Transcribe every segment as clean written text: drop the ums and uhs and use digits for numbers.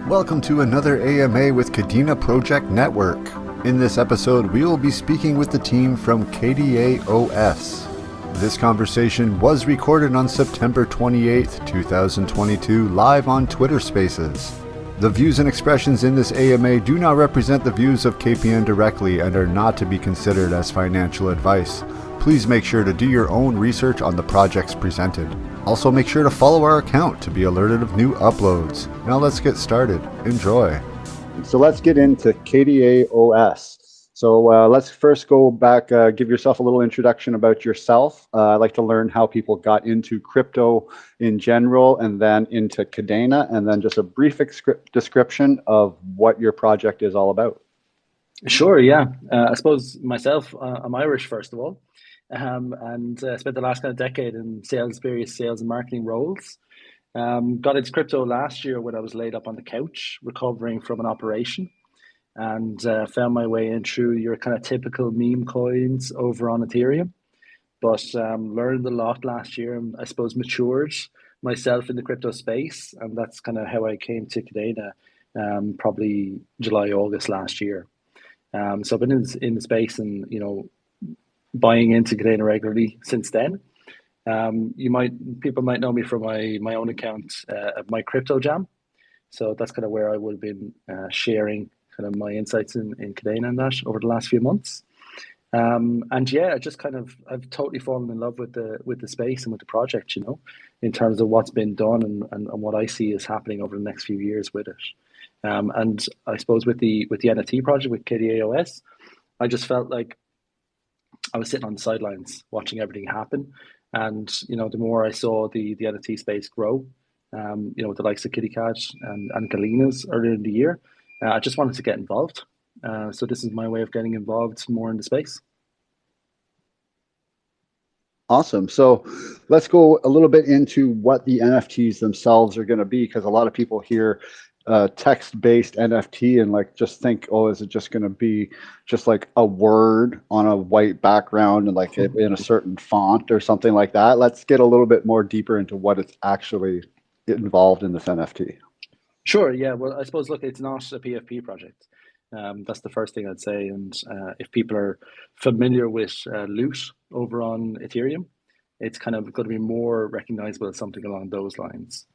Welcome to another AMA with Kadena Project Network. In this episode, we will be speaking with the team from KDA OS. This conversation was recorded on September 28, 2022, live on Twitter Spaces. The views and expressions in this AMA do not represent the views of KPN directly and are not to be considered as financial advice. Please make sure to do your own research on the projects presented. Also make sure to follow our account to be alerted of new uploads. Now let's get started. Enjoy. So let's get into KDA OS. So let's first go back, give yourself a little introduction about yourself. I'd like to learn how people got into crypto in general and then into Kadena, and then just a brief description of what your project is all about. Sure, yeah. I suppose myself, I'm Irish, first of all. And spent the last kind of decade in various sales and marketing roles. Got into crypto last year when I was laid up on the couch recovering from an operation, and found my way in through your kind of typical meme coins over on Ethereum. But learned a lot last year, and I suppose matured myself in the crypto space, and that's kind of how I came to Kadena, probably July, August last year. So I've been in the space and buying into Kadena regularly since then. People might know me from my own account of my crypto jam. So that's kind of where I would have been sharing kind of my insights in Kadena and that over the last few months. And yeah, I've totally fallen in love with the space and with the project, in terms of what's been done and what I see is happening over the next few years with it. And I suppose with the NFT project with KDA OS, I just felt like I was sitting on the sidelines watching everything happen. And, the more I saw the NFT space grow, with the likes of Kitty Cat and Galena's earlier in the year, I just wanted to get involved. So this is my way of getting involved more in the space. Awesome. So let's go a little bit into what the NFTs themselves are going to be, because a lot of people hear text-based NFT and just think, oh, is it just going to be just like a word on a white background and like in a certain font or something like that? Let's get a little bit more deeper into what it's actually involved in this NFT. Sure. Yeah. Well, I suppose, look, it's not a PFP project. That's the first thing I'd say. And if people are familiar with Loot over on Ethereum, it's kind of going to be more recognizable as something along those lines.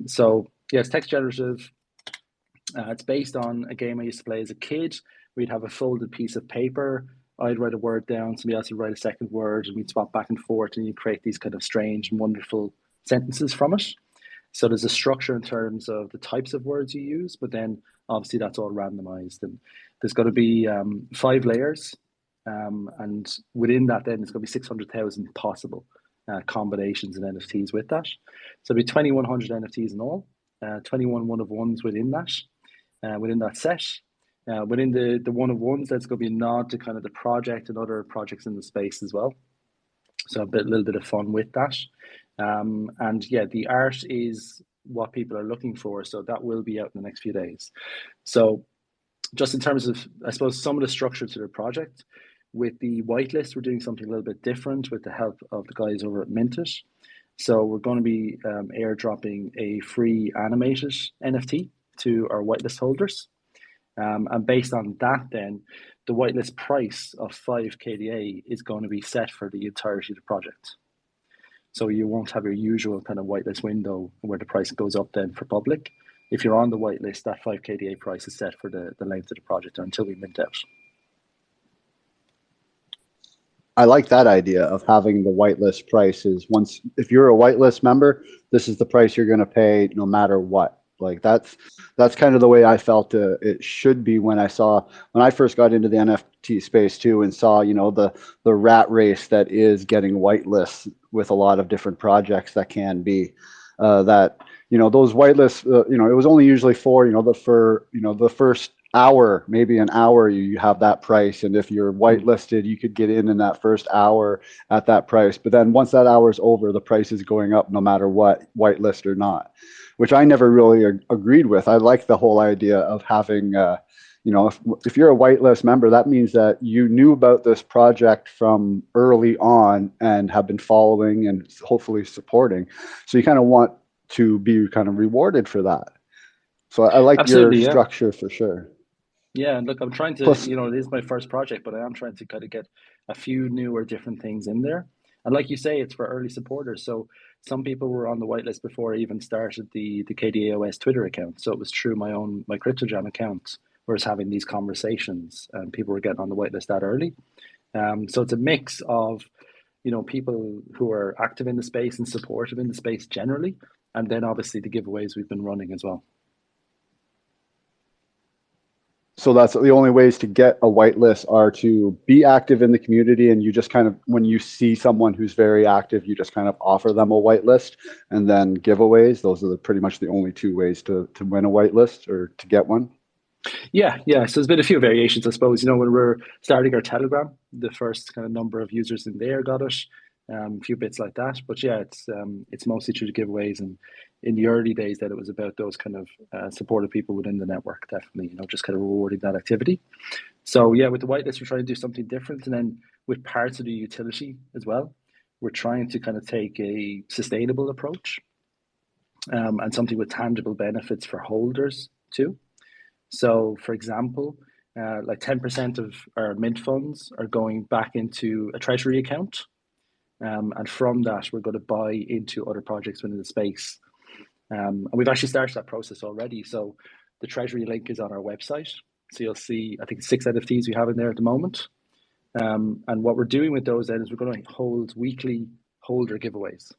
So yeah, it's text generative. It's based on a game I used to play as a kid. We'd have a folded piece of paper. I'd write a word down, somebody else would write a second word, and we'd swap back and forth, and you create these kind of strange and wonderful sentences from it. So there's a structure in terms of the types of words you use, but then obviously that's all randomized. And there's going to be 5 layers, and within that then there's going to be 600,000 possible combinations and NFTs with that. So it'll be 2,100 NFTs in all, 21 one-of-ones within that set. Within the one-of-ones, there's going to be a nod to kind of the project and other projects in the space as well. So a little bit of fun with that. And yeah, the art is what people are looking for. So that will be out in the next few days. So just in terms of, I suppose, some of the structure to the project, with the whitelist, we're doing something a little bit different with the help of the guys over at Minted. So we're going to be airdropping a free animated NFT to our whitelist holders. And based on that, then the whitelist price of 5 KDA is going to be set for the entirety of the project. So you won't have your usual kind of whitelist window where the price goes up then for public. If you're on the whitelist, that 5 KDA price is set for the length of the project until we mint out. I like that idea of having the whitelist prices. If you're a whitelist member, this is the price you're going to pay no matter what. Like that's kind of the way I felt it should be when I first got into the NFT space too, and saw the rat race that is getting whitelists with a lot of different projects that can be those whitelists. It was only usually for the first hour, maybe an hour, you have that price, and if you're whitelisted, you could get in that first hour at that price. But then once that hour is over, the price is going up no matter what, whitelist or not, which I never really agreed with. I like the whole idea of having if you're a whitelist member, that means that you knew about this project from early on and have been following and hopefully supporting, so you kind of want to be kind of rewarded for that. So I like your Absolutely, yeah. structure for sure. Yeah, and look, I'm trying to, Plus, it is my first project, but I am trying to kind of get a few new or different things in there. And like you say, it's for early supporters. So some people were on the whitelist before I even started the KDA OS Twitter account. So it was through my CryptoJam account where I was having these conversations, and people were getting on the whitelist that early. So it's a mix of, people who are active in the space and supportive in the space generally, and then obviously the giveaways we've been running as well. so that's the only ways to get a whitelist are to be active in the community, and you just kind of, when you see someone who's very active, you just kind of offer them a whitelist, and then giveaways. Those are pretty much the only two ways to win a whitelist or to get one. Yeah, yeah. So there's been a few variations, I suppose. When we're starting our Telegram, the first kind of number of users in there got it, a few bits like that. But yeah, it's mostly through the giveaways, and in the early days, that it was about those kind of supportive people within the network. Definitely, just kind of rewarding that activity. So yeah, with the whitelist, we're trying to do something different, and then with parts of the utility as well, we're trying to kind of take a sustainable approach, and something with tangible benefits for holders too. So, for example, like 10% of our mint funds are going back into a treasury account. And from that, we're going to buy into other projects within the space. And we've actually started that process already. So the treasury link is on our website. So you'll see, I think, 6 NFTs we have in there at the moment. And what we're doing with those then is we're going to hold weekly holder giveaways.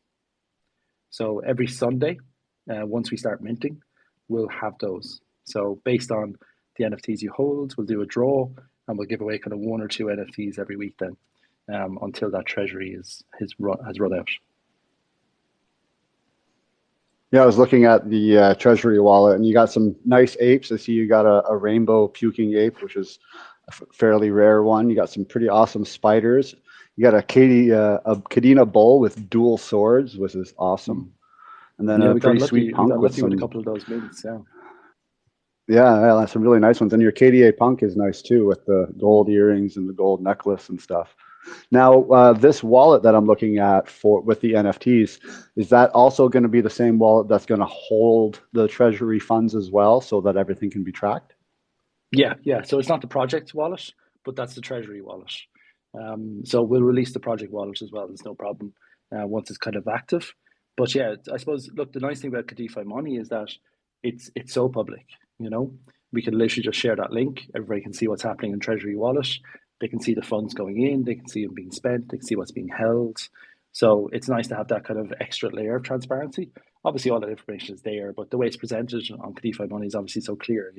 So every Sunday, once we start minting, we'll have those. So based on the NFTs you hold, we'll do a draw, and we'll give away kind of 1 or 2 NFTs every week then, until that treasury has run out. Yeah, I was looking at the Treasury wallet, and you got some nice apes. I see you got a rainbow puking ape, which is a fairly rare one. You got some pretty awesome spiders. You got a Kadena bull with dual swords, which is awesome, and then Yeah, a we got pretty sweet lucky. We punk got with lucky with a some. couple of those mints. Yeah. Yeah, some really nice ones. And your KDA punk is nice too, with the gold earrings and the gold necklace and stuff. Now, this wallet that I'm looking at for with the NFTs, is that also going to be the same wallet that's going to hold the treasury funds as well, so that everything can be tracked? Yeah, yeah. So it's not the project wallet, but that's the treasury wallet. So we'll release the project wallet as well. There's no problem once it's kind of active. But yeah, I suppose, look, the nice thing about KaDeFi Money is that it's so public. You know, we can literally just share that link. Everybody can see what's happening in Treasury Wallet. They can see the funds going in. They can see them being spent. They can see what's being held. So it's nice to have that kind of extra layer of transparency. Obviously, all that information is there, but the way it's presented on KaDeFi Money is obviously so clear.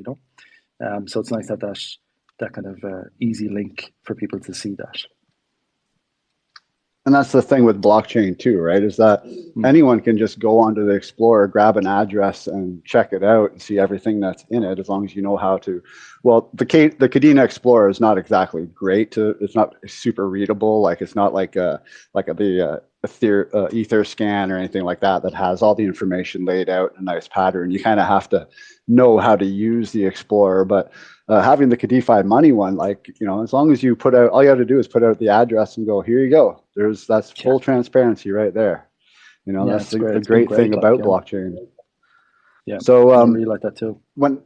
So it's nice to have that kind of easy link for people to see that. And that's the thing with blockchain too, right? Is that anyone can just go onto the Explorer, grab an address, and check it out and see everything that's in it, as long as you know how to. Well, the Kadena Explorer is not exactly great to. It's not super readable. Like it's not like the Ether scan or anything like that has all the information laid out in a nice pattern. You kind of have to know how to use the Explorer, but having the KaDeFi Money one, as long as you put out, all you have to do is put out the address and go, here you go. That's full transparency right there. Yeah, That's it's great. the It's been great thing great, about yeah. blockchain. Yeah, So I really like that too. when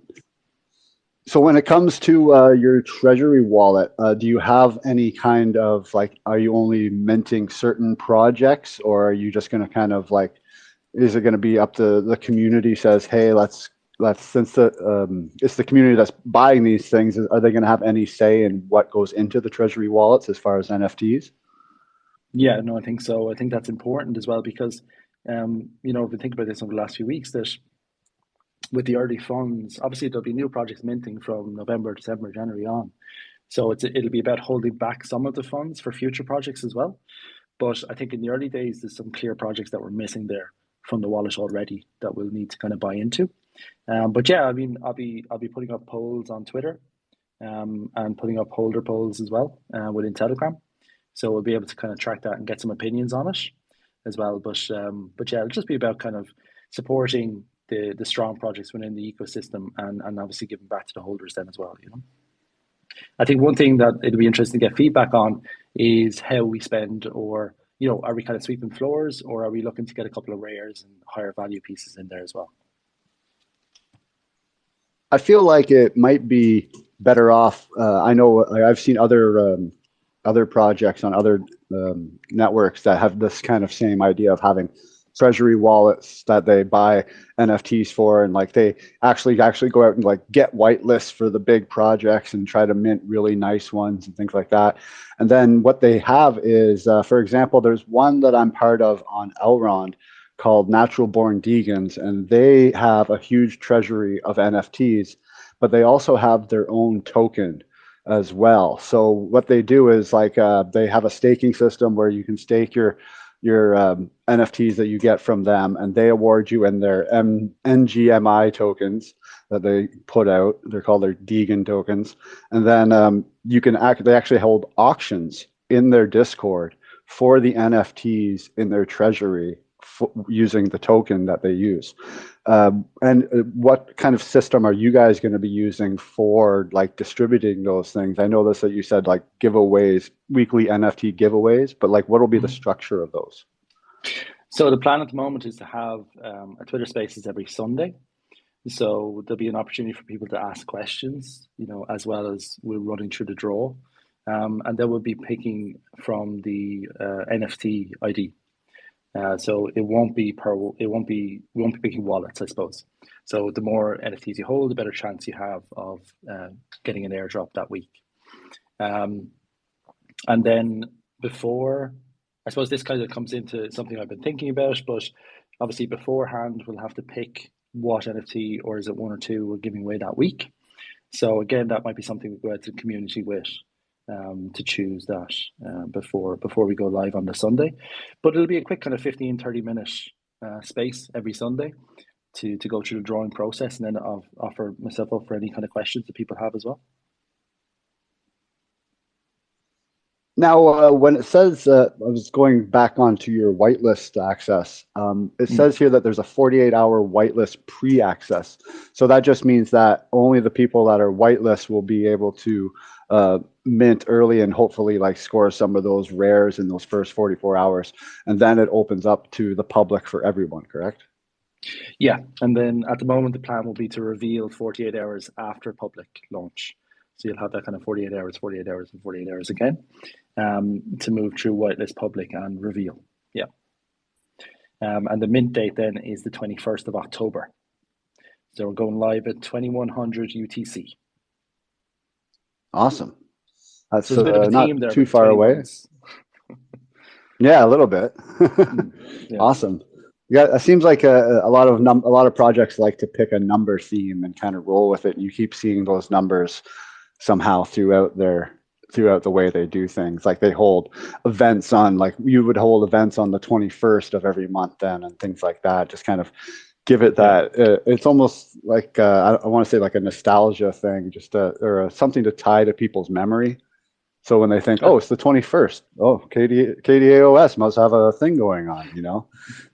it comes to your treasury wallet, do you have any kind of are you only minting certain projects, or are you just going to kind of is it going to be up to the community says, hey, let's since it's the community that's buying these things, are they going to have any say in what goes into the treasury wallets as far as NFTs? Yeah, no, I think so. I think that's important as well because, if we think about this over the last few weeks, that with the early funds, obviously there'll be new projects minting from November, December, January on. So it'll be about holding back some of the funds for future projects as well. But I think in the early days, there's some clear projects that were missing there from the wallet already that we'll need to kind of buy into. But yeah, I mean, I'll be putting up polls on Twitter, and putting up holder polls as well within Telegram. So we'll be able to kind of track that and get some opinions on it as well. But yeah, it'll just be about kind of supporting the strong projects within the ecosystem, and obviously giving back to the holders then as well. I think one thing that it'll be interesting to get feedback on is how we spend, or are we kind of sweeping floors, or are we looking to get a couple of rares and higher value pieces in there as well? I feel like it might be better off. I know I've seen other projects on other networks that have this kind of same idea of having treasury wallets that they buy NFTs for, and like they actually go out and like get whitelists for the big projects and try to mint really nice ones and things like that. And then what they have is, for example, there's one that I'm part of on Elrond called Natural Born Deegans, and they have a huge treasury of NFTs, but they also have their own token as well. So what they do is like they have a staking system where you can stake your NFTs that you get from them, and they award you in their NGMI tokens that they put out. They're called their Deegan tokens, and then you can they actually hold auctions in their Discord for the NFTs in their treasury using the token that they use. And what kind of system are you guys going to be using for like distributing those things? I know this that you said like giveaways, weekly NFT giveaways, but like what will be the structure of those? So the plan at the moment is to have a Twitter Spaces every Sunday. So there'll be an opportunity for people to ask questions, as well as we're running through the draw, and then we'll be picking from the NFT ID. So we won't be picking wallets, I suppose. So the more NFTs you hold, the better chance you have of getting an airdrop that week. And then I suppose this kind of comes into something I've been thinking about, but obviously beforehand we'll have to pick what NFT, or is it one or two we're giving away that week. So again, that might be something we go out to the community with. To choose that before we go live on the Sunday. But it'll be a quick kind of 15-30 minute space every Sunday to go through the drawing process, and then I'll offer myself up for any kind of questions that people have as well. Now, when it says, I was going back onto your whitelist access, it says here that there's a 48-hour whitelist pre-access. So that just means that only the people that are whitelist will be able to mint early and hopefully like score some of those rares in those first 44 hours. And then it opens up to the public for everyone, correct? Yeah. And then at the moment, the plan will be to reveal 48 hours after public launch. So you'll have that kind of 48 hours, 48 hours, and 48 hours again to move through whitelist, public, and reveal. Yeah. And the mint date then is the 21st of October. So we're going live at 2100 UTC. Awesome. That's a bit of a not theme there, too far away. Yeah, a little bit. Yeah. Awesome. Yeah, it seems like a lot of projects like to pick a number theme and kind of roll with it. And you keep seeing those numbers somehow throughout the way they do things. Like they hold events on, like you would hold events on the 21st of every month then, and things like that. Just kind of give it that. It's almost like I want to say like a nostalgia thing, or something to tie to people's memory. So when they think, oh, it's the 21st, oh, KDA OS must have a thing going on,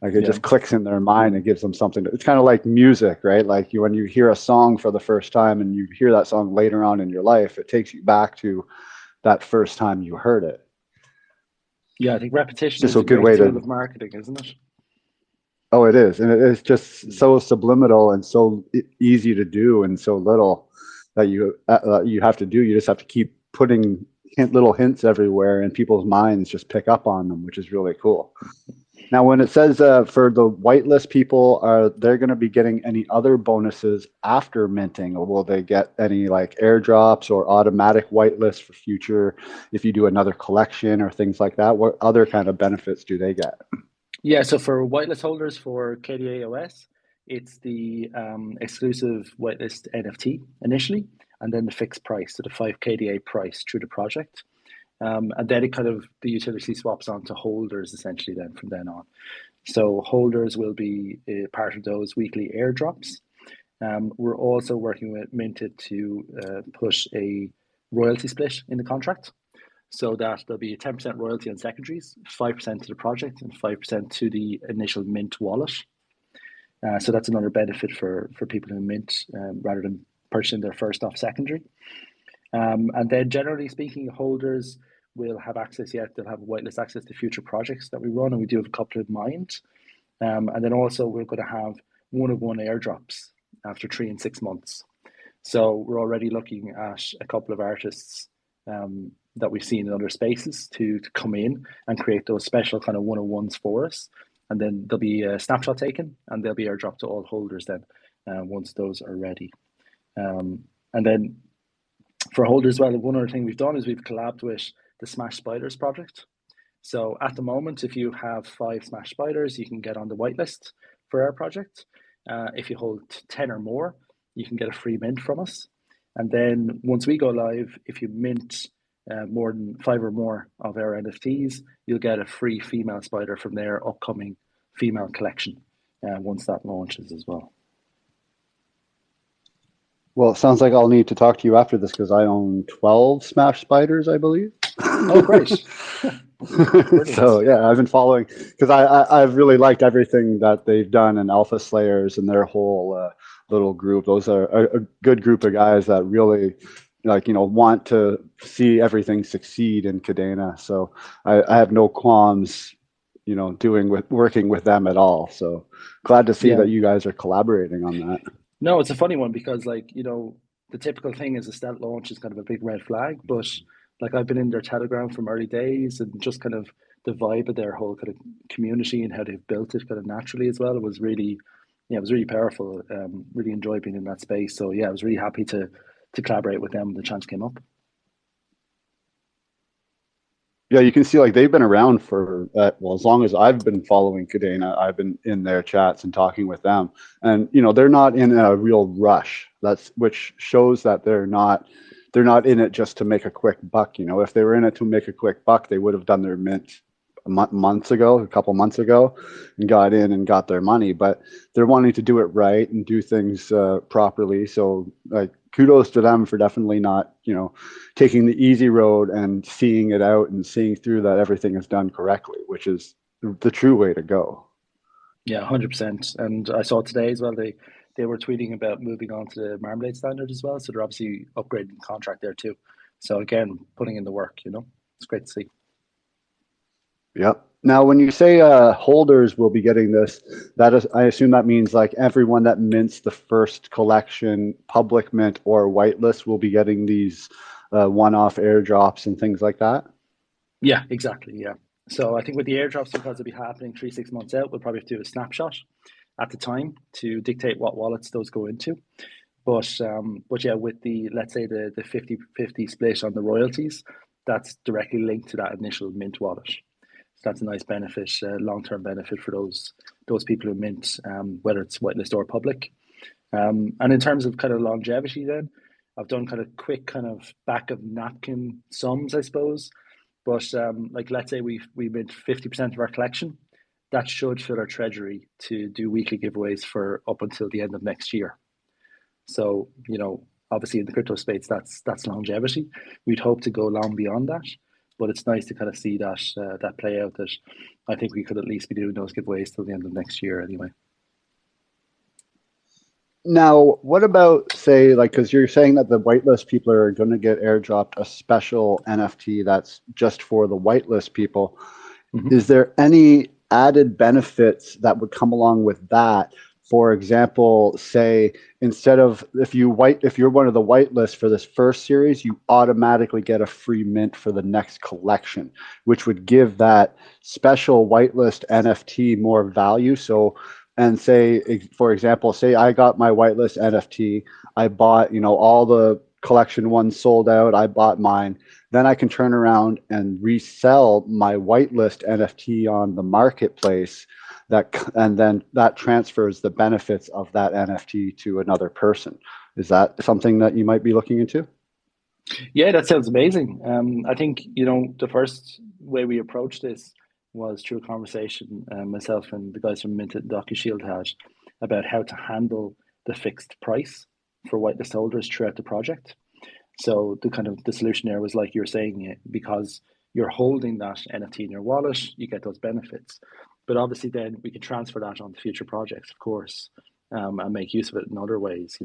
like it just clicks in their mind and gives them something. It's kind of like music, right? Like when you hear a song for the first time and you hear that song later on in your life, it takes you back to that first time you heard it. Yeah, I think repetition is a good way tool of marketing, isn't it? Oh, it is. And it is just so subliminal and so easy to do and so little that you have to do. You just have to keep putting little hints everywhere and people's minds just pick up on them, which is really cool. Now, when it says for the whitelist people, are they going to be getting any other bonuses after minting, or will they get any like airdrops or automatic whitelist for future if you do another collection or things like that? What other kind of benefits do they get? Yeah, so for whitelist holders for KDA OS, it's the exclusive whitelist NFT initially, and then the fixed price, so the 5 KDA price through the project. And then the utility swaps on to holders essentially then from then on. So holders will be part of those weekly airdrops. We're also working with Minted to push a royalty split in the contract, so that there'll be a 10% royalty on secondaries, 5% to the project, and 5% to the initial mint wallet. So that's another benefit for people who mint rather than purchasing their first off secondary. And then generally speaking, holders will have access, they'll have whitelist access to future projects that we run, and we do have a couple in mind. And then also we're going to have one-of-one airdrops after 3 and 6 months. So we're already looking at a couple of artists that we've seen in other spaces to come in and create those special kind of one-on-ones for us. And then there'll be a snapshot taken and they'll be airdropped to all holders then once those are ready. And then for holders, well, one other thing we've done is we've collabed with the Smash Spiders project. So at the moment, if you have 5 Smash Spiders, you can get on the whitelist for our project. If you hold 10 or more, you can get a free mint from us. And then once we go live, if you mint more than 5 or more of our NFTs, you'll get a free female spider from their upcoming female collection once that launches as well. Well, it sounds like I'll need to talk to you after this because I own 12 Smash Spiders, I believe. Oh, great. So yeah, I've been following because I've really liked everything that they've done in Alpha Slayers and their whole little group. Those are a good group of guys that really want to see everything succeed in Kadena. So I have no qualms, working with them at all. So glad to see that you guys are collaborating on that. No, it's a funny one because the typical thing is a stealth launch is kind of a big red flag, but I've been in their Telegram from early days and just kind of the vibe of their whole kind of community and how they've built it kind of naturally as well. It was really powerful. Really enjoyed being in that space. So yeah, I was really happy to collaborate with them when the chance came up. Yeah, you can see they've been around for as long as I've been following Kadena. I've been in their chats and talking with them, and they're not in a real rush. Which shows that they're not in it just to make a quick buck. If they were in it to make a quick buck, they would have done their mint a couple months ago, and got in and got their money. But they're wanting to do it right and do things properly. So kudos to them for definitely not, taking the easy road and seeing it out and seeing through that everything is done correctly, which is the true way to go. Yeah, 100%. And I saw today as well, they were tweeting about moving on to the Marmalade standard as well. So they're obviously upgrading the contract there too. So again, putting in the work, it's great to see. Yep. Now, when you say holders will be getting this, I assume that means everyone that mints the first collection, public mint or whitelist, will be getting these one-off airdrops and things like that. Yeah, exactly. Yeah. So I think with the airdrops, because it'll be happening 3-6 months out, we'll probably have to do a snapshot at the time to dictate what wallets those go into. But yeah, with let's say the 50-50 split on the royalties, that's directly linked to that initial mint wallet. So that's a nice benefit, long-term benefit for those people who mint, whether it's whitelist or public. And in terms of kind of longevity, then I've done kind of quick kind of back of napkin sums, I suppose. But let's say we mint 50% of our collection, that should fill our treasury to do weekly giveaways for up until the end of next year. So obviously in the crypto space, that's longevity. We'd hope to go long beyond that. But it's nice to kind of see that play out. That I think we could at least be doing those giveaways till the end of next year anyway. Now, what about because you're saying that the whitelist people are going to get airdropped a special NFT that's just for the whitelist people. Mm-hmm. Is there any added benefits that would come along with that? For example, say instead of if you're one of the whitelists for this first series, you automatically get a free mint for the next collection, which would give that special whitelist NFT more value. So, and say, for example, say I got my whitelist NFT, I bought, all the collection ones sold out, I bought mine. Then I can turn around and resell my whitelist NFT on the marketplace. And then that transfers the benefits of that NFT to another person. Is that something that you might be looking into? Yeah, that sounds amazing. I think, the first way we approached this was through a conversation myself and the guys from Mint and DocuShield had about how to handle the fixed price for whitelist holders throughout the project. So the solution there was like you're saying, because you're holding that NFT in your wallet, you get those benefits. But obviously then we can transfer that on to future projects, of course, and make use of it in other ways,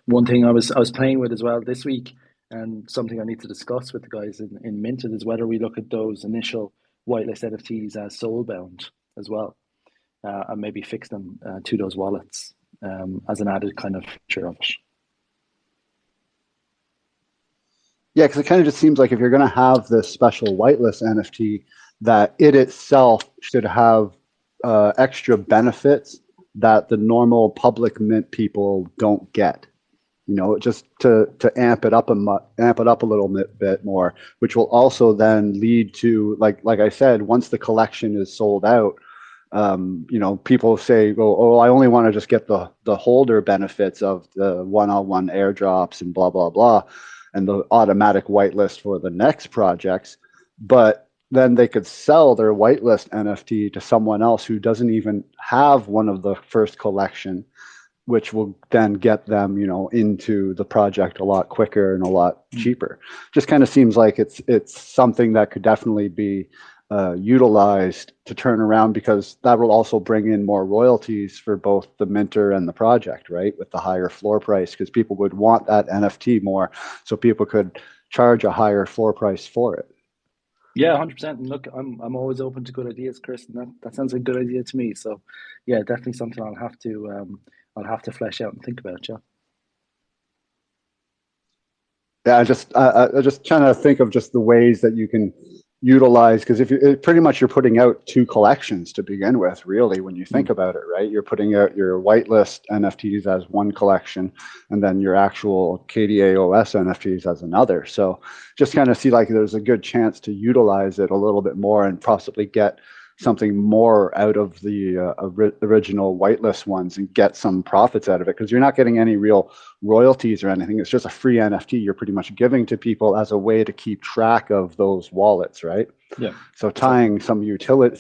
One thing I was playing with as well this week, and something I need to discuss with the guys in Minted, is whether we look at those initial whitelist NFTs as soulbound as well, and maybe fix them to those wallets as an added kind of feature of it. Yeah, because it kind of just seems like if you're going to have this special whitelist NFT, that it itself should have extra benefits that the normal public mint people don't get. You know, just to amp it up amp it up a little bit more, which will also then lead to, like I said, once the collection is sold out, you know, people say, oh, I only want to just get the holder benefits of the one-on-one airdrops and blah blah blah, and the automatic whitelist for the next projects. But then they could sell their whitelist NFT to someone else who doesn't even have one of the first collection, which will then get them, you know, into the project a lot quicker and a lot cheaper. Just kind of seems like it's something that could definitely be utilized to turn around, because that will also bring in more royalties for both the minter and the project, right? With the higher floor price, because people would want that NFT more, so people could charge a higher floor price for it. Yeah, 100%. And look, I'm always open to good ideas, Chris, and that sounds like a good idea to me. So, yeah, definitely something I'll have to flesh out and think about. Yeah. Yeah, I just trying to think of just the ways that you can utilize, because if you pretty much you're putting out two collections to begin with, really, when you think Mm. about it, right? You're putting out your whitelist NFTs as one collection, and then your actual KDA OS NFTs as another. So just kind of see like there's a good chance to utilize it a little bit more and possibly get something more out of the original whitelist ones and get some profits out of it, because you're not getting any real royalties or anything. It's just a free NFT you're pretty much giving to people as a way to keep track of those wallets, right? Yeah, So exactly. tying some utility,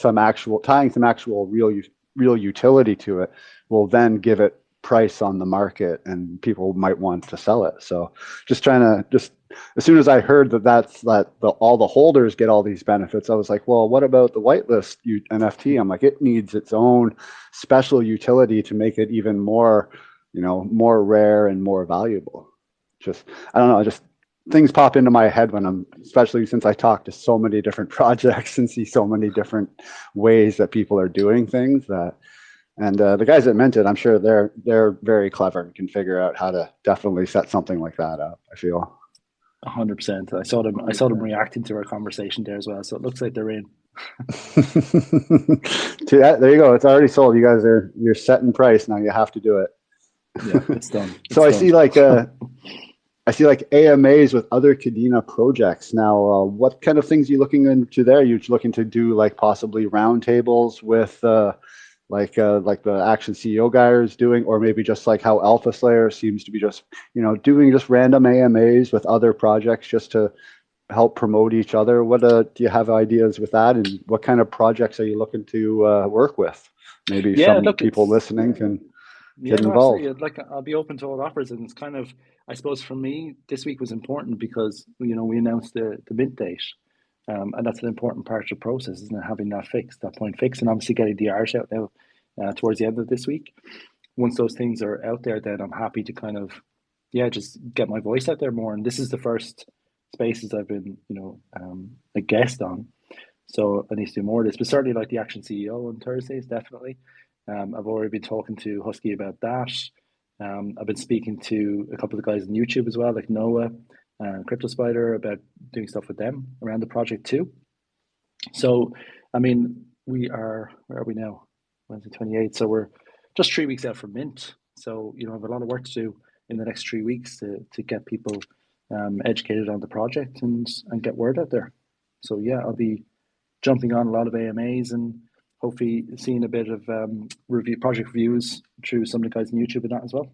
tying some actual real utility to it will then give it price on the market, and people might want to sell it. So just trying to just as soon as I heard all the holders get all these benefits, I was like, well, what about the whitelist NFT? I'm like, it needs its own special utility to make it even more, you know, more rare and more valuable. Just I don't know, just things pop into my head when I'm, especially since I talk to so many different projects and see so many different ways that people are doing things that, and the guys that Mint it, I'm sure they're very clever and can figure out how to definitely set something like that up, I feel. 100%. I saw them reacting to our conversation there as well. So it looks like they're in. See that? There you go. It's already sold. You guys you're set in price now. You have to do Yeah, it. it's done. So It's done. I see like AMAs with other Kadena projects. Now, what kind of things are you looking into there? You're looking to do like possibly roundtables with like the Action CEO guy is doing, or maybe just like how Alpha Slayer seems to be just, you know, doing just random AMAs with other projects just to help promote each other. What do you have ideas with that, and what kind of projects are you looking to work with? Maybe Yeah, some look, people it's listening can yeah, get no, involved. absolutely. Like I'll be open to all offers, and it's kind of, I suppose for me, this week was important because we announced the mint date, and that's an important part of the process, isn't it? Having that fixed, that point fixed, and obviously getting the art out now towards the end of this week. Once those things are out there, then I'm happy to kind of, yeah, just get my voice out there more. And this is the first spaces I've been, a guest on. So I need to do more of this, but certainly like the Action CEO on Thursdays, definitely. I've already been talking to Husky about that. I've been speaking to a couple of the guys on YouTube as well, like Noah and Crypto Spider, about doing stuff with them around the project too. So, I mean, where are we now? Wednesday 28th. So we're just 3 weeks out from Mint. So, I have a lot of work to do in the next 3 weeks to get people educated on the project and get word out there. So, yeah, I'll be jumping on a lot of AMAs and hopefully seeing a bit of project reviews through some of the guys on YouTube and that as well.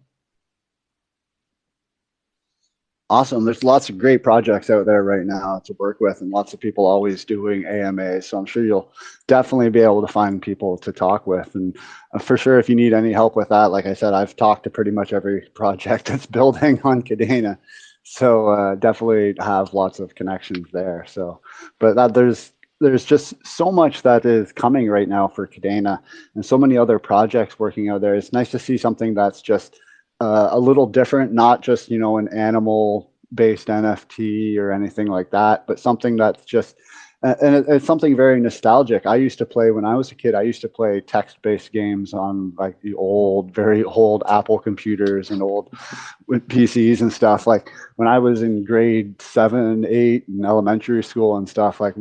Awesome. There's lots of great projects out there right now to work with, and lots of people always doing AMAs. So I'm sure you'll definitely be able to find people to talk with. And for sure, if you need any help with that, like I said, I've talked to pretty much every project that's building on Kadena. So definitely have lots of connections there. So, but there's just so much that is coming right now for Kadena, and so many other projects working out there. It's nice to see something that's just a little different, not just, you know, an animal based NFT or anything like that, but something that's just It's something very nostalgic. I used to play when I was a kid. I used to play text-based games on like the old, very old Apple computers and old PCs and stuff. Like when I was in grade 7, 8 in elementary school and stuff, like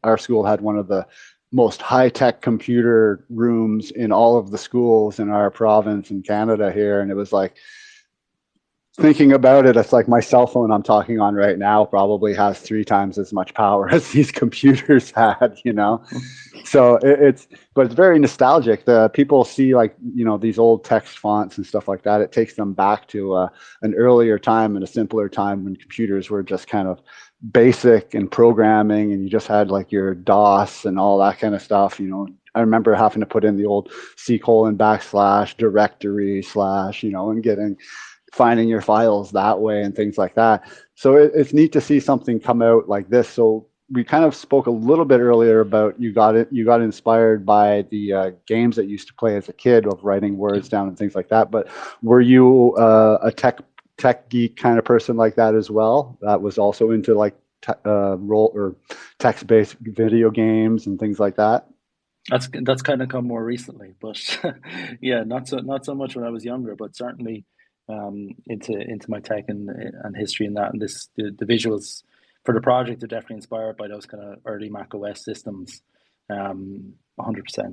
our school had one of the most high-tech computer rooms in all of the schools in our province in Canada here. And it was like, thinking about it, it's like my cell phone I'm talking on right now probably has 3 times as much power as these computers had, you know? So but it's very nostalgic. The people see like, you know, these old text fonts and stuff like that. It takes them back to an earlier time and a simpler time when computers were just kind of basic and programming, and you just had like your DOS and all that kind of stuff, you know. I remember having to put in the old C:\/ directory / you know, and finding your files that way and things like that. So it's neat to see something come out like this. So we kind of spoke a little bit earlier about you got inspired by the games that you used to play as a kid of writing words down and things like that. But were you a tech geek kind of person like that as well? That was also into like role or text-based video games and things like that? That's kind of come more recently, but yeah, not so much when I was younger, but certainly into my tech and history and that, and the visuals for the project are definitely inspired by those kind of early Mac OS systems. 100%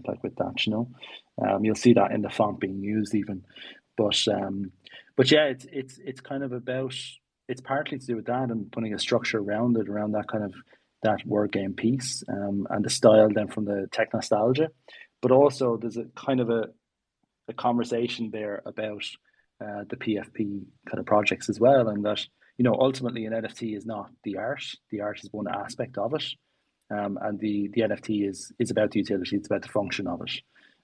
like with that, you know. You'll see that in the font being used even, but yeah, it's kind of about, it's partly to do with that and putting a structure around it, around that kind of that word game piece, and the style then from the tech nostalgia, but also there's a kind of a conversation there about the PFP kind of projects as well, and that, you know, ultimately an NFT is not the art. The art is one aspect of it, and the NFT is about the utility. It's about the function of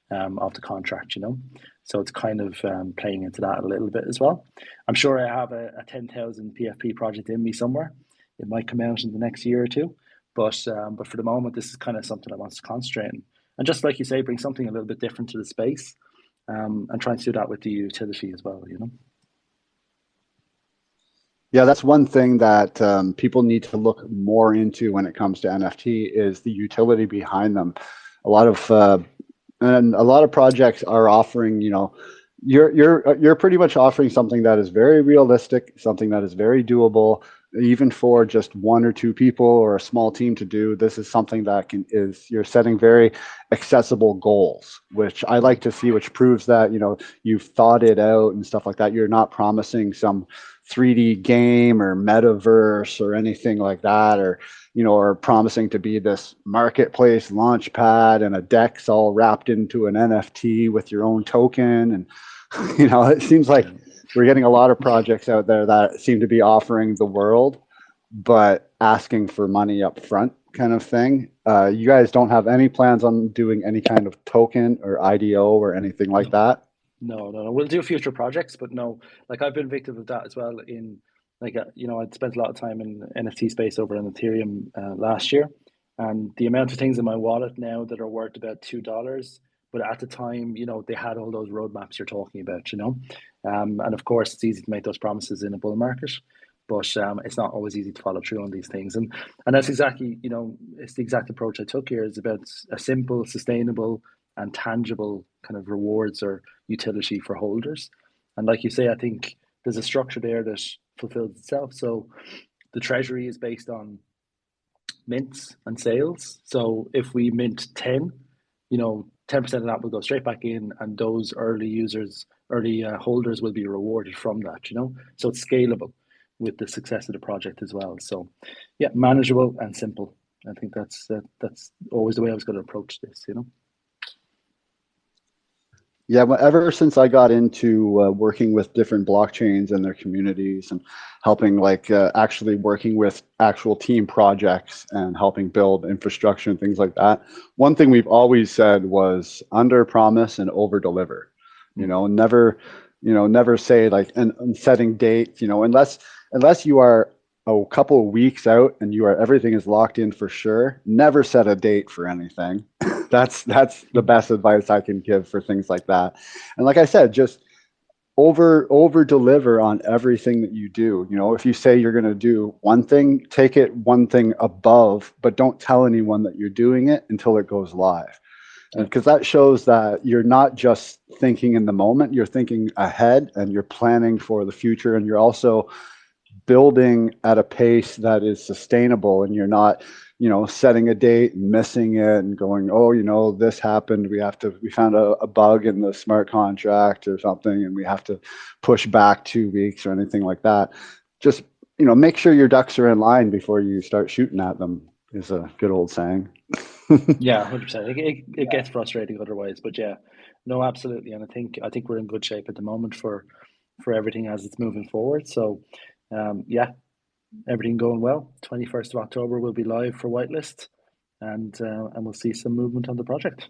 the contract. You know, so it's kind of playing into that a little bit as well. I'm sure I have a 10,000 PFP project in me somewhere. It might come out in the next year or two, but for the moment, this is kind of something I want to concentrate on. And just like you say, bring something a little bit different to the space, and trying to do that with the utility as well, you know? Yeah, that's one thing that people need to look more into when it comes to NFT is the utility behind them. A lot of and a lot of projects are offering, you know, you're pretty much offering something that is very realistic, something that is very doable, even for just 1 or 2 people or a small team to do. This is something that you're setting very accessible goals, which I like to see, which proves that, you know, you've thought it out and stuff like that. You're not promising some 3D game or metaverse or anything like that, or, you know, or promising to be this marketplace Launchpad and a DEX all wrapped into an NFT with your own token. And, you know, it seems like we're getting a lot of projects out there that seem to be offering the world, but asking for money up front kind of thing. You guys don't have any plans on doing any kind of token or IDO or anything like that? No. We'll do future projects, but no, like I've been victim of that as well. In like, you know, I'd spent a lot of time in NFT space over on Ethereum last year, and the amount of things in my wallet now that are worth about $2, but at the time, you know, they had all those roadmaps you're talking about, you know, and of course it's easy to make those promises in a bull market, but it's not always easy to follow through on these things, and that's exactly, you know, it's the exact approach I took here. It's about a simple, sustainable, and tangible kind of rewards or utility for holders. And like you say, I think there's a structure there that fulfills itself. So the treasury is based on mints and sales. So if we mint 10, you know, 10% of that will go straight back in, and those early holders will be rewarded from that, you know. So it's scalable with the success of the project as well. So yeah, manageable and simple. I think that's always the way I was going to approach this, you know. Yeah, well, ever since I got into working with different blockchains and their communities and helping like actually working with actual team projects and helping build infrastructure and things like that, one thing we've always said was under promise and over deliver. You know, never say like and setting dates, you know, unless you are a couple of weeks out and everything is locked in for sure, never set a date for anything. That's the best advice I can give for things like that. And like I said, just over deliver on everything that you do. You know, if you say you're going to do one thing, take it one thing above, but don't tell anyone that you're doing it until it goes live. And because that shows that you're not just thinking in the moment, you're thinking ahead and you're planning for the future, and you're also building at a pace that is sustainable, and you're not, you know, setting a date and missing it and going, oh, you know, this happened, we found a bug in the smart contract or something and we have to push back 2 weeks or anything like that. Just, you know, make sure your ducks are in line before you start shooting at them, is a good old saying. Yeah, 100%. It gets frustrating otherwise, but yeah, no, absolutely. And I think we're in good shape at the moment for everything as it's moving forward. So, yeah, everything going well. 21st of October will be live for Whitelist, and we'll see some movement on the project.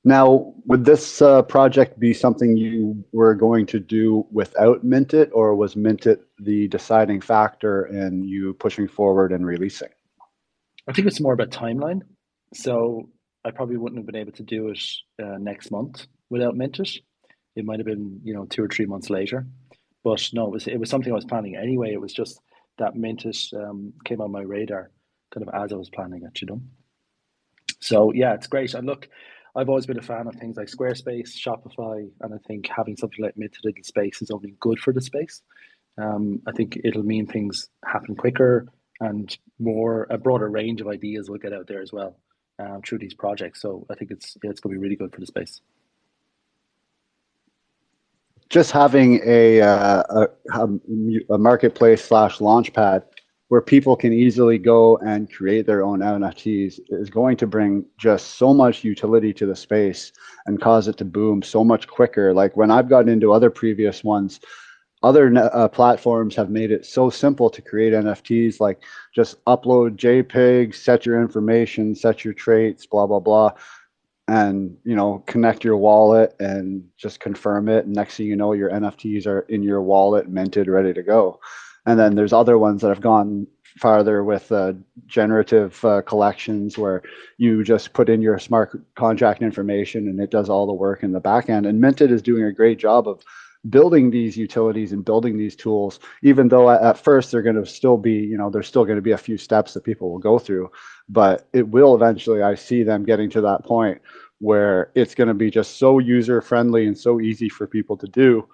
Now, would this project be something you were going to do without Mint It, or was Mint It the deciding factor in you pushing forward and releasing? I think it's more about timeline. So I probably wouldn't have been able to do it next month without Minted. It might have been, 2 or 3 months later. But no, it was something I was planning anyway. It was just that Minted came on my radar kind of as I was planning it. So yeah, it's great. And look, I've always been a fan of things like Squarespace, Shopify, and I think having something like Minted in the space is only good for the space. I think it'll mean things happen quicker and a broader range of ideas will get out there as well through these projects. So I think it's going to be really good for the space. Just having a marketplace slash launchpad where people can easily go and create their own NFTs is going to bring just so much utility to the space and cause it to boom so much quicker. Like when I've gotten into other previous ones, other platforms have made it so simple to create NFTs, like just upload JPEGs, set your information, set your traits, blah, blah, blah, and, you know, connect your wallet and just confirm it. And next thing you know, your NFTs are in your wallet, minted, ready to go. And then there's other ones that have gone farther with generative collections where you just put in your smart contract information and it does all the work in the back end. And Minted is doing a great job of building these utilities and building these tools, even though at first they're going to still be, you know, there's still going to be a few steps that people will go through, but it will eventually, I see them getting to that point where it's going to be just so user friendly and so easy for people to do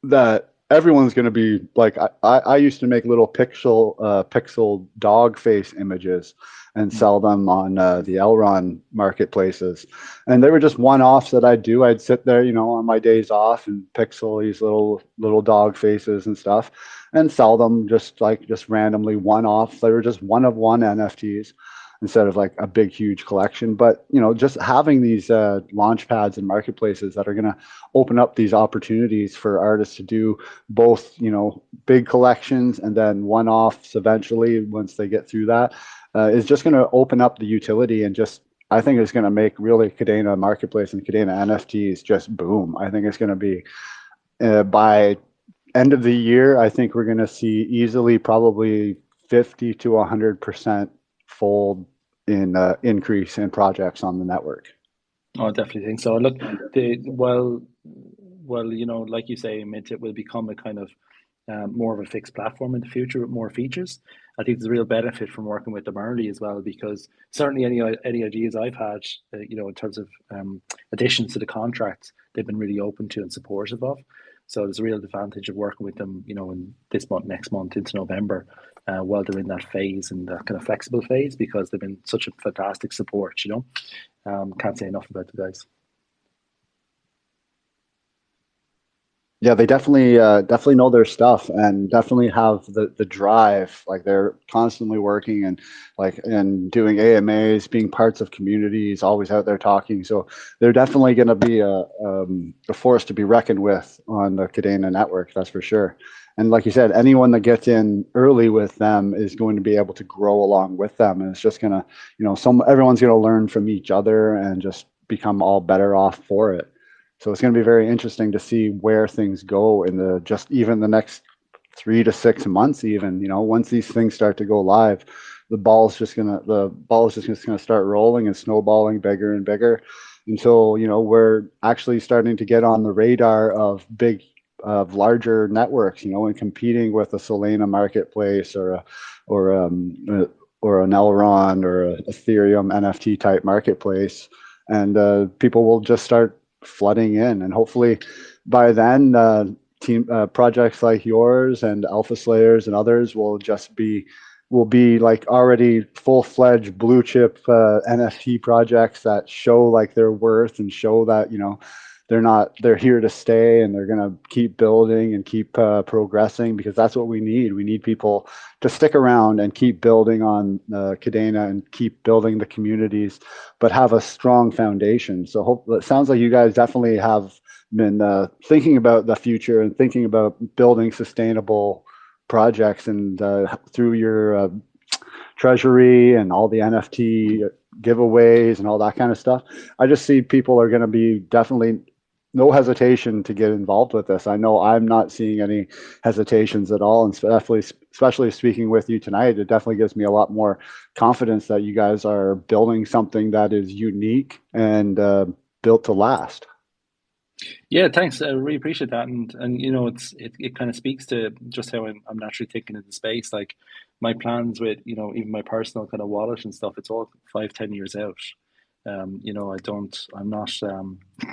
that everyone's going to be like, I used to make little pixel dog face images and sell them on the Elron marketplaces. And they were just one-offs that I'd do. I'd sit there, you know, on my days off and pixel these little dog faces and stuff and sell them just randomly one-off. They were just one of one NFTs instead of like a big, huge collection. But, you know, just having these launch pads and marketplaces that are going to open up these opportunities for artists to do both, you know, big collections and then one-offs eventually once they get through that is just going to open up the utility and just, I think it's going to make really Kadena Marketplace and Kadena NFTs just boom. I think it's going to be by end of the year, I think we're going to see easily probably 50 to 100% fold in increase in projects on the network. Oh, I definitely think so. Look, you know, like you say, Mint, it will become a kind of more of a fixed platform in the future with more features. I think there's a real benefit from working with them early as well, because certainly any ideas I've had, you know, in terms of additions to the contracts, they've been really open to and supportive of. So there's a real advantage of working with them, you know, in this month, next month into November, while they're in that phase and that kind of flexible phase, because they've been such a fantastic support, you know. Can't say enough about the guys. Yeah, they definitely know their stuff and definitely have the drive. Like they're constantly working and doing AMAs, being parts of communities, always out there talking. So they're definitely going to be a force to be reckoned with on the Kadena network. That's for sure. And like you said, anyone that gets in early with them is going to be able to grow along with them, and it's just gonna, you know, everyone's going to learn from each other and just become all better off for it. So it's going to be very interesting to see where things go in even the next 3 to 6 months. Even, you know, once these things start to go live, the ball is just going to start rolling and snowballing bigger and bigger. until, you know, we're actually starting to get on the radar of larger networks, you know, and competing with a Solana marketplace or or an Elrond or a Ethereum NFT type marketplace, and people will just start flooding in, and hopefully by then team projects like yours and Alpha Slayers and others will be like already full-fledged blue chip NFT projects that show like their worth and show that, you know, they're here to stay, and they're going to keep building and keep progressing, because that's what we need. We need people to stick around and keep building on Kadena and keep building the communities, but have a strong foundation. So it sounds like you guys definitely have been thinking about the future and thinking about building sustainable projects, and through your treasury and all the NFT giveaways and all that kind of stuff. I just see people are going to be definitely no hesitation to get involved with this. I know I'm not seeing any hesitations at all, and especially speaking with you tonight, it definitely gives me a lot more confidence that you guys are building something that is unique and built to last. Yeah, thanks. I really appreciate that, and you know, it kind of speaks to just how I'm naturally thinking in the space. Like my plans with, you know, even my personal kind of wallet and stuff, it's all 5, 10 years out. You know, I'm not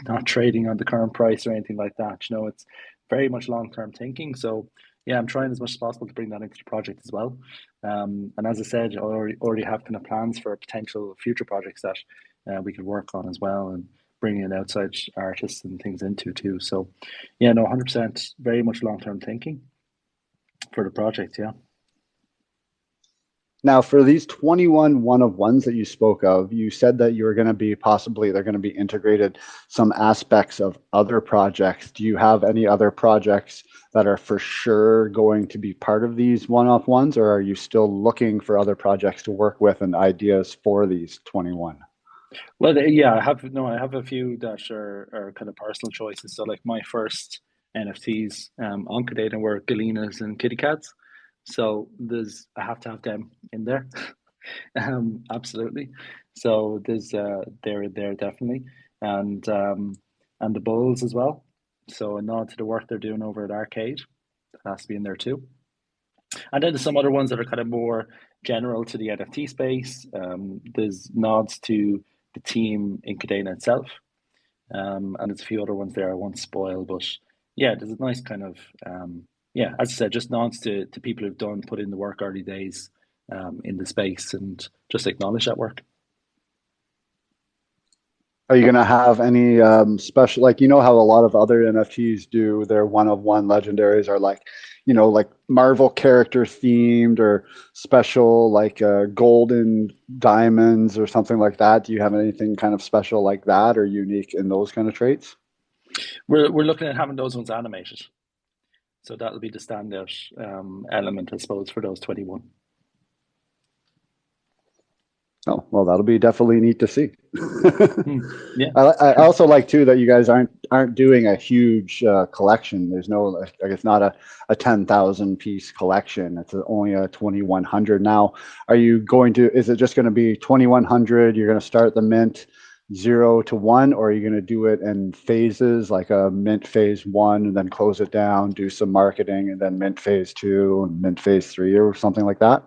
not trading on the current price or anything like that. You know, it's very much long-term thinking. So yeah, I'm trying as much as possible to bring that into the project as well. And as I said, I already have kind of plans for potential future projects that we could work on as well, and bringing in outside artists and things into too. So yeah, no, 100%, very much long-term thinking for the project. Yeah. Now, for these 21 one-of-ones that you spoke of, you said that you're going to be they're going to be integrated some aspects of other projects. Do you have any other projects that are for sure going to be part of these one-off-ones, or are you still looking for other projects to work with and ideas for these 21? Well, yeah, I have a few that are kind of personal choices. So like my first NFTs on Kadena were Galenas and Kitty Cats. So I have to have them in there. Absolutely. So they're in there definitely, and the Bulls as well. So a nod to the work they're doing over at Arcade. That has to be in there too. And then there's some other ones that are kind of more general to the NFT space. There's nods to the team in Kadena itself, and there's a few other ones there I won't spoil. But yeah, there's a nice kind of yeah, as I said, just nods to people who've put in the work early days in the space, and just acknowledge that work. Are you going to have any special, like, you know how a lot of other NFTs do their one-of-one legendaries are like, you know, like Marvel character themed or special, like golden diamonds or something like that? Do you have anything kind of special like that or unique in those kind of traits? We're looking at having those ones animated, so that'll be the standout element, I suppose, for those 21. Oh, well, that'll be definitely neat to see. Yeah. I also like too that you guys aren't doing a huge collection. There's no, like, it's not a 10,000 piece collection. It's only a 2,100 now. Are you going to? Is it just going to be 2,100? You're going to start the mint 0 to 1, or are you going to do it in phases, like a mint phase 1 and then close it down, do some marketing, and then mint phase 2 and mint phase 3 or something like that?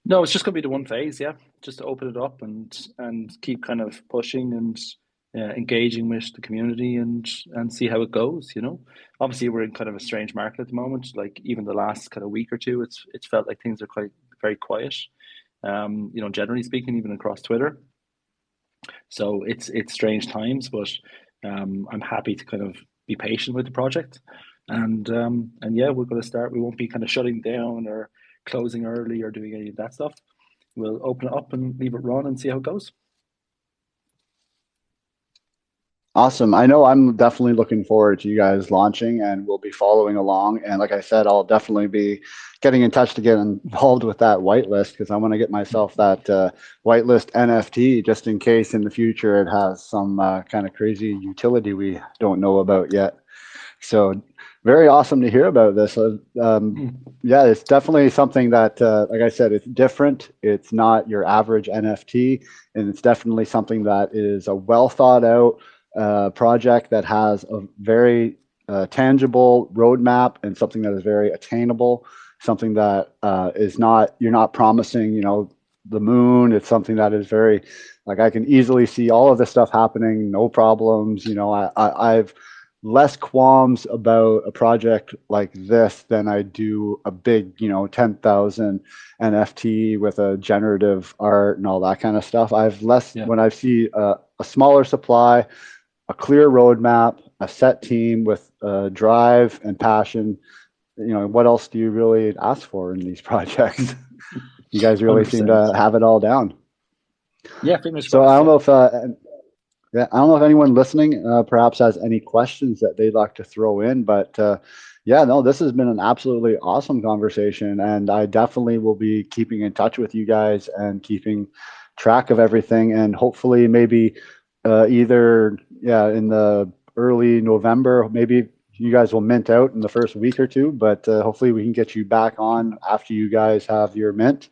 No, it's just going to be the one phase, yeah. Just to open it up and keep kind of pushing and engaging with the community and see how it goes. You know, obviously we're in kind of a strange market at the moment. Like even the last kind of week or two, it's felt like things are quite very quiet. You know, generally speaking, even across Twitter. So it's strange times, but I'm happy to kind of be patient with the project, and yeah, we're going to start. We won't be kind of shutting down or closing early or doing any of that stuff. We'll open it up and leave it run and see how it goes. Awesome. I know I'm definitely looking forward to you guys launching, and we'll be following along. And like I said, I'll definitely be getting in touch to get involved with that whitelist, because I want to get myself that whitelist NFT just in case in the future it has some kind of crazy utility we don't know about yet. So Very awesome to hear about this. Yeah, it's definitely something that, like I said, it's different. It's not your average NFT, and it's definitely something that is a well thought out project that has a very tangible roadmap and something that is very attainable. Something that is not, you're not promising, the moon. It's something that is very, like, I can easily see all of this stuff happening, no problems. I've less qualms about a project like this than I do a big, 10,000 NFT with a generative art and all that kind of stuff. When I see a smaller supply, a clear roadmap, a set team with drive and passion, what else do you really ask for in these projects? You guys really 100%. seem to have it all down. Yeah, fingers So crossed. I don't know if I don't know if anyone listening perhaps has any questions that they'd like to throw in, but this has been an absolutely awesome conversation, and I definitely will be keeping in touch with you guys and keeping track of everything, and hopefully maybe either in the early November, maybe you guys will mint out in the first week or two, but hopefully we can get you back on after you guys have your mint,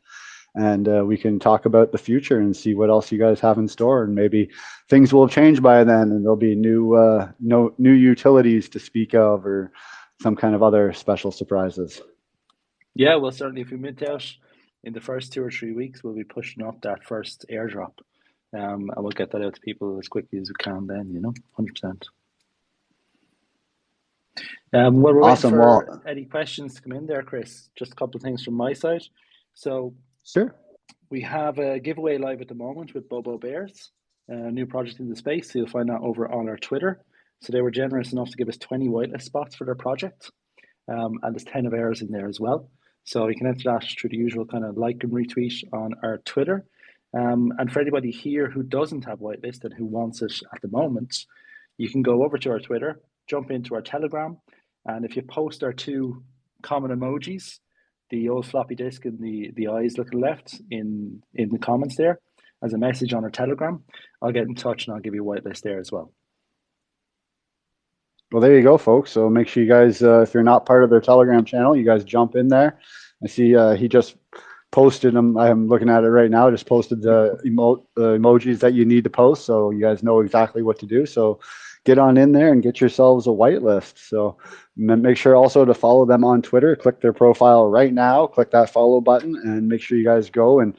and we can talk about the future and see what else you guys have in store, and maybe things will have changed by then and there'll be new utilities to speak of, or some kind of other special surprises. Yeah, well, certainly if we mint out in the first 2 or 3 weeks, we'll be pushing up that first airdrop, and we'll get that out to people as quickly as we can then, 100%. Well, we're Awesome. waiting for any questions to come in there, Chris. Just a couple of things from my side. So sure. We have a giveaway live at the moment with Bobo Bears, a new project in the space. So you'll find that over on our Twitter. So they were generous enough to give us 20 whitelist spots for their project. And there's 10 of ours in there as well. So you can enter that through the usual kind of like and retweet on our Twitter. And for anybody here who doesn't have whitelist and who wants it at the moment, you can go over to our Twitter, jump into our Telegram, and if you post our 2 common emojis, the old floppy disk and the eyes looking left in the comments there as a message on our Telegram, I'll get in touch and I'll give you a whitelist there as well. Well, there you go, folks. So make sure you guys, if you're not part of their Telegram channel, you guys jump in there. I see he just posted them. I'm looking at it right now. Just posted the emojis that you need to post, so you guys know exactly what to do. So get on in there and get yourselves a whitelist. So make sure also to follow them on Twitter. Click their profile right now. Click that follow button and make sure you guys go and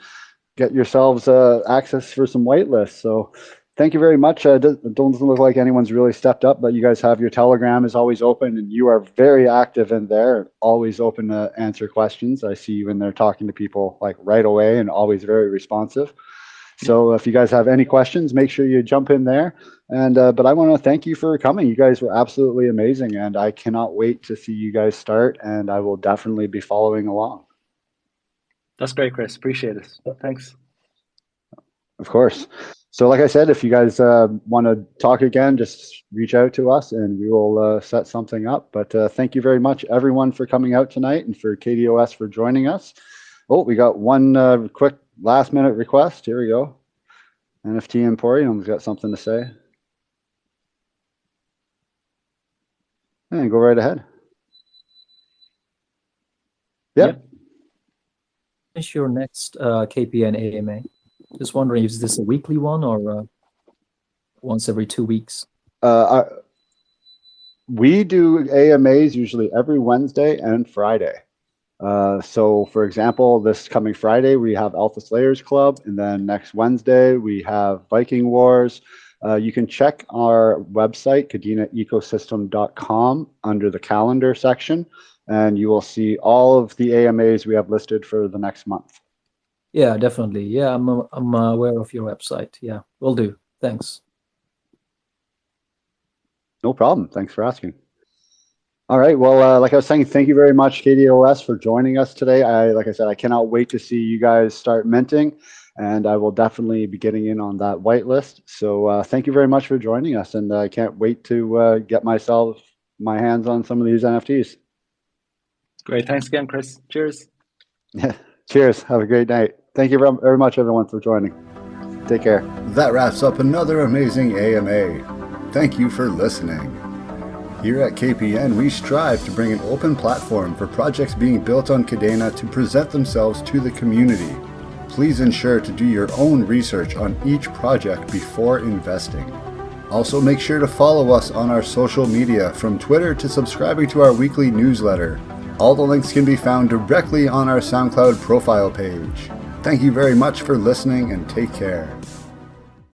get yourselves access for some whitelists. So thank you very much. It doesn't look like anyone's really stepped up, but you guys have your Telegram is always open, and you are very active in there, always open to answer questions. I see you in there talking to people like right away and always very responsive. So if you guys have any questions, make sure you jump in there. And but I want to thank you for coming. You guys were absolutely amazing, and I cannot wait to see you guys start, and I will definitely be following along. That's great, Chris. Appreciate it. Thanks. Of course. So like I said, if you guys want to talk again, just reach out to us and we will set something up. But thank you very much, everyone, for coming out tonight, and for KDOS for joining us. Oh, we got one quick last minute request. Here we go. NFT Emporium's got something to say. And go right ahead. Yep. Finish your next KPN AMA. Just wondering, is this a weekly one or once every 2 weeks? We do AMAs usually every Wednesday and Friday. So for example, this coming Friday, we have Alpha Slayers Club, and then next Wednesday, we have Viking Wars. You can check our website, KadenaEcosystem.com, under the calendar section, and you will see all of the AMAs we have listed for the next month. Yeah, definitely. Yeah, I'm aware of your website. Yeah, will do. Thanks. No problem. Thanks for asking. All right. Well, like I was saying, thank you very much, KDA OS, for joining us today. Like I said, I cannot wait to see you guys start minting, and I will definitely be getting in on that whitelist. So thank you very much for joining us, and I can't wait to get my hands on some of these NFTs. Great. Thanks again, Chris. Cheers. Yeah. Cheers. Have a great night. Thank you very much, everyone, for joining. Take care. That wraps up another amazing AMA. Thank you for listening. Here at KPN, we strive to bring an open platform for projects being built on Kadena to present themselves to the community. Please ensure to do your own research on each project before investing. Also, make sure to follow us on our social media, from Twitter to subscribing to our weekly newsletter. All the links can be found directly on our SoundCloud profile page. Thank you very much for listening, and take care.